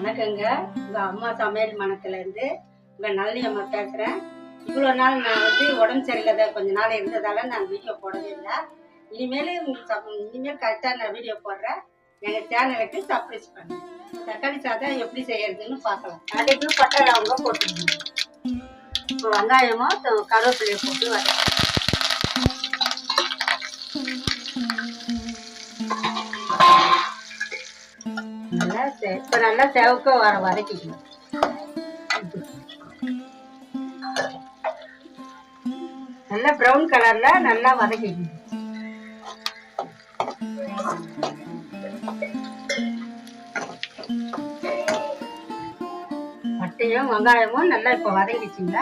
வணக்கங்க. உங்கள் அம்மா சமையல் மனத்துலேருந்து உங்கள் நளினி அம்மா பேசுகிறேன். இவ்வளோ நாள் நான் உடம்பு சரியில்லாத கொஞ்ச நாள் இருந்ததால் நான் வீடியோ போடவே இல்லை. இனிமேல் கரெக்டாக நான் வீடியோ போடுறேன். எங்கள் சேனலுக்கு சப்ஸ்கிரைப் பண்ணுங்க. தக்காளி சாதம் எப்படி செய்யறதுன்னு பார்க்கலாம். அதுக்கு பட்டை லவங்கம் போட்டுக்கணும். இப்போ வெங்காயமும் கருவேப்பிலையை போட்டு வதக்கணும். இப்போ நல்லா செவக்க வதக்கிக்கணும். நல்லா ப்ரௌன் கலர்ல நல்லா வதக்கிக்கணும். பட்டையும் வெங்காயமும் நல்லா இப்போ வதங்கிச்சுங்க.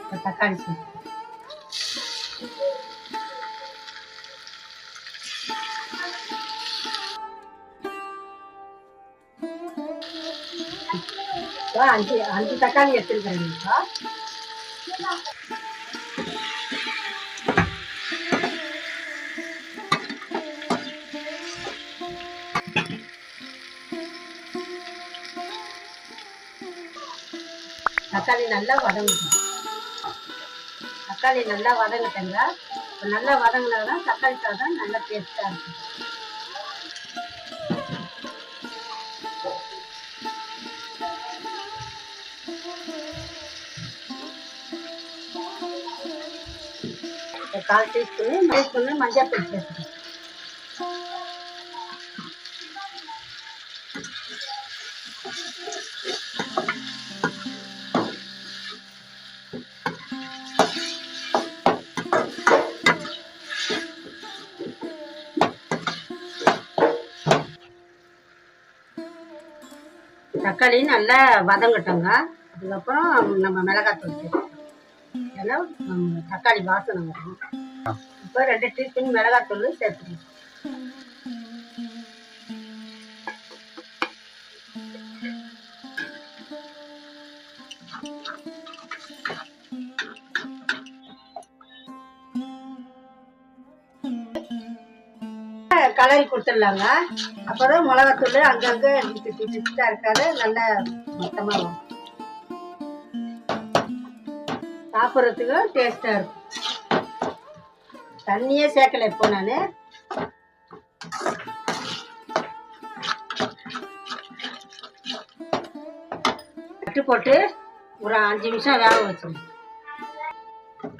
இப்போ தக்காளி சேர்த்து அஞ்சு தக்காளி எடுத்துருக்கிறேங்கப்பா. தக்காளி நல்லா வதங்கட்டும். தக்காளி நல்லா வதங்கட்டுங்க. நல்லா வதங்கினாதான் தக்காளி சாதம் நல்லா டேஸ்டாக இருக்கும். கால் டீஸ்பூனு மஞ்சள் தூள் சேர்த்துக்கணும். தக்காளி நல்லா வதங்கட்டோங்க. அதுக்கப்புறம் நம்ம மிளகாத்தூள் சேர்த்துக்கணும். ஏன்னா தக்காளி வாசனை வரும். இப்போ 2 டீஸ்பூன் மிளகாத்தூள் சேர்த்துக்கணும். கலரி கொடுத்துடலாங்க. அப்போதான் மிளகாத்தூள் அங்கங்கே இருக்காது, நல்லா மொத்தமாக வரும். சாப்பிட்றதுக்கும் டேஸ்டாக இருக்கும். தண்ணியே சேர்க்கலை இப்போ நான். கட்டு போட்டு ஒரு 5 நிமிஷம் வேக வச்சுருங்க.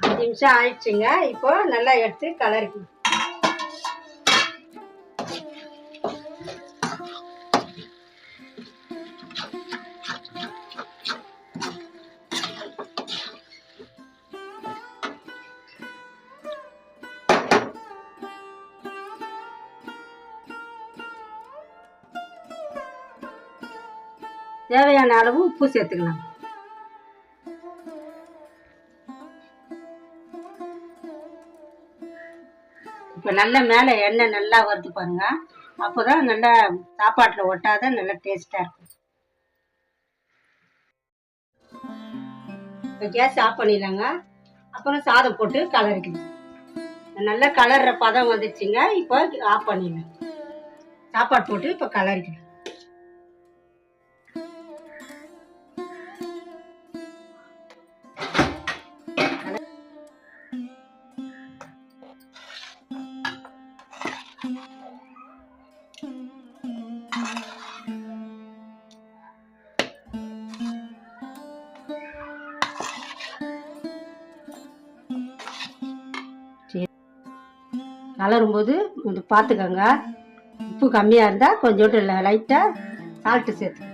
5 நிமிஷம் ஆயிடுச்சுங்க. இப்போ நல்லா எடுத்து கலரிக்கணும். தேவையான அளவு உப்பு சேர்த்துக்கலாம். இப்போ நல்ல மேலே எண்ணெய் நல்லா வருது பாருங்க. அப்போதான் நல்லா சாப்பாட்டில் ஒட்டாத நல்லா டேஸ்டாக இருக்கும். இப்போ கேஸ் ஆஃப் பண்ணிடலாங்க. அப்புறம் சாதம் போட்டு கலரிக்கணும். நல்லா கலர்ற பதம் வந்துச்சுங்க. இப்போ ஆஃப் பண்ணிடலாம். சாப்பாடு போட்டு இப்போ கலரிக்கணும். கலரும்போது கொஞ்சம் பார்த்துக்கோங்க. உப்பு கம்மியாக இருந்தால் கொஞ்சோண்டு லைட்டாக சால்ட்டு சேர்த்து.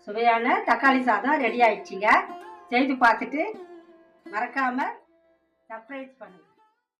சுவையான தக்காளி சாதம் ரெடி ஆயிடுச்சுங்க. செய்து பார்த்துட்டு மறக்காம சப்ஸ்கிரைப் பண்ணுங்க.